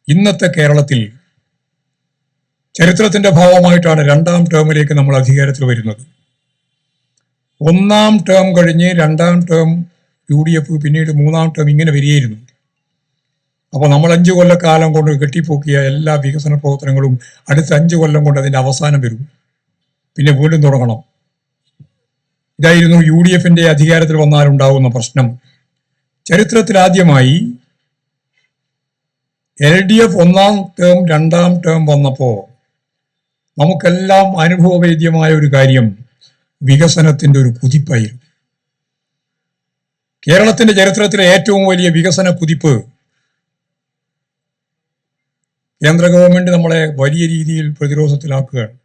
ഇന്നത്തെ കേരളത്തിൽ ചരിത്രത്തിന്റെ ഭാഗമായിട്ടാണ് രണ്ടാം ടേമിലേക്ക് നമ്മൾ അധികാരത്തിൽ വരുന്നത്. ഒന്നാം ടേം കഴിഞ്ഞ് രണ്ടാം ടേം UDF, പിന്നീട് മൂന്നാം ടേം ഇങ്ങനെ വരികയായിരുന്നു. അപ്പോൾ നമ്മൾ 5 കൊല്ലക്കാലം കൊണ്ട് കെട്ടിപ്പോക്കിയ എല്ലാ വികസന പ്രവർത്തനങ്ങളും അടുത്ത 5 കൊല്ലം കൊണ്ട് അതിൻ്റെ അവസാനം വരും, പിന്നെ വീണ്ടും തുടങ്ങണം. ഇതായിരുന്നു UDFന്റെ അധികാരത്തിൽ വന്നാലുണ്ടാകുന്ന പ്രശ്നം. ചരിത്രത്തിൽ ആദ്യമായി LDF ഒന്നാം ടേം രണ്ടാം ടേം വന്നപ്പോൾ നമുക്കെല്ലാം അനുഭവവേദ്യമായ ഒരു കാര്യം വികസനത്തിന്റെ ഒരു കുതിപ്പായിരുന്നു. കേരളത്തിന്റെ ചരിത്രത്തിലെ ഏറ്റവും വലിയ വികസന കുതിപ്പ് കേന്ദ്ര ഗവൺമെന്റ് നമ്മളെ വലിയ രീതിയിൽ പ്രതിരോധത്തിലാക്കുകയാണ്.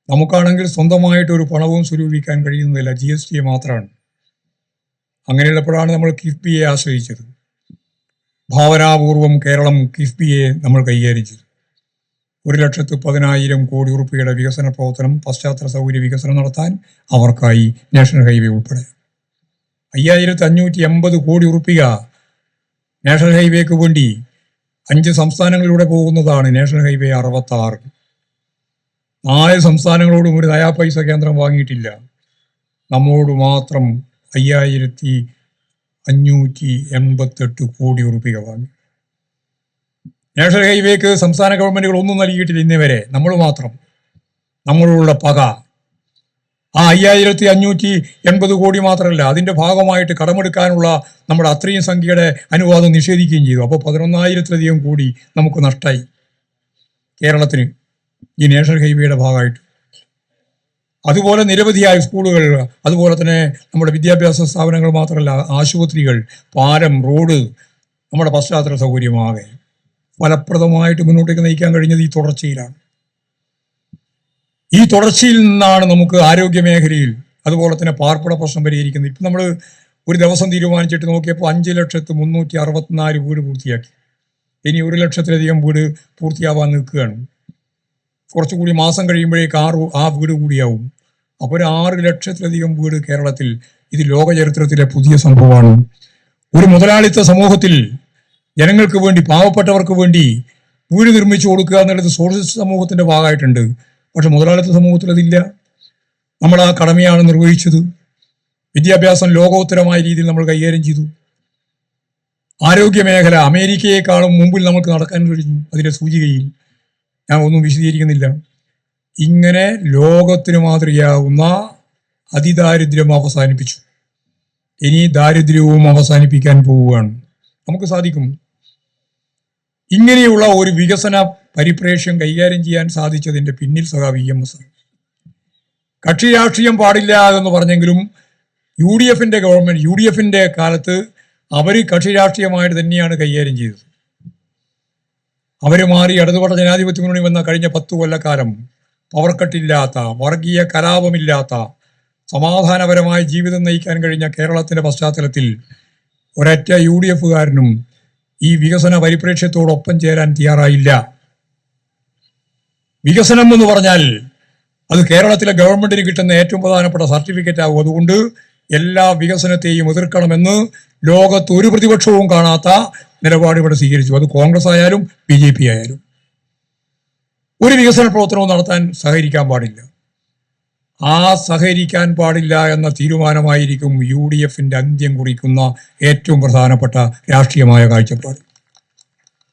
നമുക്കാണെങ്കിൽ സ്വന്തമായിട്ട് ഒരു പണവും സ്വരൂപിക്കാൻ കഴിയുന്നതില്ല, GST മാത്രമാണ്. അങ്ങനെയുള്ളപ്പോഴാണ് നമ്മൾ കിഫ്ബിയെ ആശ്രയിച്ചത്. ഭാവനാപൂർവം കേരളം കിഫ്ബിയെ നമ്മൾ കൈകാര്യം ചെയ്തു. 1,10,000 കോടി രൂപയുടെ വികസന പ്രവർത്തനം, പശ്ചാത്തല സൗകര്യ വികസനം നടത്താൻ അവർക്കായി നാഷണൽ ഹൈവേ ഉൾപ്പെടെ 5,580 കോടി രൂപ നാഷണൽ ഹൈവേക്ക് വേണ്ടി 5 സംസ്ഥാനങ്ങളിലൂടെ പോകുന്നതാണ് നാഷണൽ ഹൈവേ 66. 4 സംസ്ഥാനങ്ങളോടും ഒരു നയാ പൈസ കേന്ദ്രം വാങ്ങിയിട്ടില്ല. നമ്മോട് മാത്രം 5,588 കോടി രൂപ വാങ്ങി. നാഷണൽ ഹൈവേക്ക് സംസ്ഥാന ഗവൺമെന്റുകൾ ഒന്നും നൽകിയിട്ടില്ല ഇന്നേ വരെ, നമ്മൾ മാത്രം. നമ്മളുള്ള പക ആ 5,580 കോടി മാത്രമല്ല, അതിൻ്റെ ഭാഗമായിട്ട് കടമെടുക്കാനുള്ള നമ്മുടെ അത്രയും സംഖ്യയുടെ അനുവാദം നിഷേധിക്കുകയും ചെയ്തു. അപ്പോൾ 11,000-ലധികം കോടി നമുക്ക് നഷ്ടമായി കേരളത്തിന് ഈ നാഷണൽ ഹൈവേയുടെ ഭാഗമായിട്ട്. അതുപോലെ നിരവധിയായ സ്കൂളുകൾ, അതുപോലെ തന്നെ നമ്മുടെ വിദ്യാഭ്യാസ സ്ഥാപനങ്ങൾ മാത്രമല്ല, ആശുപത്രികൾ, പാലം, റോഡ്, നമ്മുടെ പശ്ചാത്തല സൗകര്യമാകെ ഫലപ്രദമായിട്ട് മുന്നോട്ടേക്ക് നയിക്കാൻ കഴിഞ്ഞത് ഈ തുടർച്ചയിലാണ്. ഈ തുടർച്ചയിൽ നിന്നാണ് നമുക്ക് ആരോഗ്യ മേഖലയിൽ അതുപോലെ തന്നെ പാർപ്പിട പ്രശ്നം പരിഹരിക്കുന്നത്. ഇപ്പം നമ്മൾ ഒരു ദിവസം തീരുമാനിച്ചിട്ട് നോക്കിയപ്പോൾ 5,364,000 വീട് പൂർത്തിയാക്കി. ഇനി 1,00,000-ലധികം വീട് പൂർത്തിയാവാൻ നിൽക്കുകയാണ്. കുറച്ചുകൂടി മാസം കഴിയുമ്പോഴേക്ക് ആ വീട് കൂടിയാവും. അപ്പോൾ ഒരു 6,00,000-ലധികം വീട് കേരളത്തിൽ. ഇത് ലോക ചരിത്രത്തിലെ പുതിയ സംഭവമാണ്. ഒരു മുതലാളിത്ത സമൂഹത്തിൽ ജനങ്ങൾക്ക് വേണ്ടി, പാവപ്പെട്ടവർക്ക് വേണ്ടി വീട് നിർമ്മിച്ചു കൊടുക്കുക എന്നുള്ളത് സോഷ്യലിസ്റ്റ് സമൂഹത്തിന്റെ ഭാഗമായിട്ടുണ്ട്. പക്ഷെ മുതലാളിത്ത സമൂഹത്തിൽ അതില്ല. നമ്മൾ ആ കടമയാണ് നിർവഹിച്ചത്. വിദ്യാഭ്യാസം ലോകോത്തരമായ രീതിയിൽ നമ്മൾ കൈകാര്യം ചെയ്തു. ആരോഗ്യ മേഖല അമേരിക്കയെക്കാളും മുമ്പിൽ നമുക്ക് നടക്കാൻ കഴിഞ്ഞു അതിൻ്റെ സൂചികയിൽ. ഞാൻ ഒന്നും വിശദീകരിക്കുന്നില്ല. ഇങ്ങനെ ലോകത്തിന് മാതൃകയാവുന്ന അതിദാരിദ്ര്യം അവസാനിപ്പിച്ചു. ഇനി ദാരിദ്ര്യവും അവസാനിപ്പിക്കാൻ പോവുകയാണ്. നമുക്ക് സാധിക്കും. ഇങ്ങനെയുള്ള ഒരു വികസന പരിപ്രേക്ഷ്യം കൈകാര്യം ചെയ്യാൻ സാധിച്ചതിൻ്റെ പിന്നിൽ സഖാവ് EMS. കക്ഷി രാഷ്ട്രീയം പാടില്ല എന്ന് പറഞ്ഞെങ്കിലും UDFന്റെ ഗവൺമെന്റ്, UDFന്റെ കാലത്ത് അവർ കക്ഷി രാഷ്ട്രീയമായിട്ട് തന്നെയാണ് കൈകാര്യം ചെയ്തത്. അവർ മാറി ഇടതുപക്ഷ ജനാധിപത്യ മുന്നണി വന്ന കഴിഞ്ഞ 10 കൊല്ലക്കാലം പവർക്കട്ടില്ലാത്ത, വർഗീയ കലാപമില്ലാത്ത, സമാധാനപരമായ ജീവിതം നയിക്കാൻ കഴിഞ്ഞ കേരളത്തിന്റെ പശ്ചാത്തലത്തിൽ ഒരൊറ്റ UDFകാരനും ഈ വികസന പരിപ്രേക്ഷ്യത്തോടൊപ്പം ചേരാൻ തയ്യാറായില്ല. വികസനം എന്ന് പറഞ്ഞാൽ അത് കേരളത്തിലെ ഗവൺമെന്റിന് കിട്ടുന്ന ഏറ്റവും പ്രധാനപ്പെട്ട സർട്ടിഫിക്കറ്റ് ആകും. അതുകൊണ്ട് എല്ലാ വികസനത്തെയും എതിർക്കണമെന്ന് ലോകത്ത് ഒരു പ്രതിപക്ഷവും കാണാത്ത നിലപാട് ഇവിടെ സ്വീകരിച്ചു. അത് കോൺഗ്രസ് ആയാലും BJP ആയാലും. ഒരു വികസന പ്രവർത്തനവും നടത്താൻ സഹകരിക്കാൻ പാടില്ല. ആ സഹകരിക്കാൻ പാടില്ല എന്ന തീരുമാനമായിരിക്കും UDFന്റെ അന്ത്യം കുറിക്കുന്ന ഏറ്റവും പ്രധാനപ്പെട്ട രാഷ്ട്രീയമായ കാഴ്ചപ്പാട്.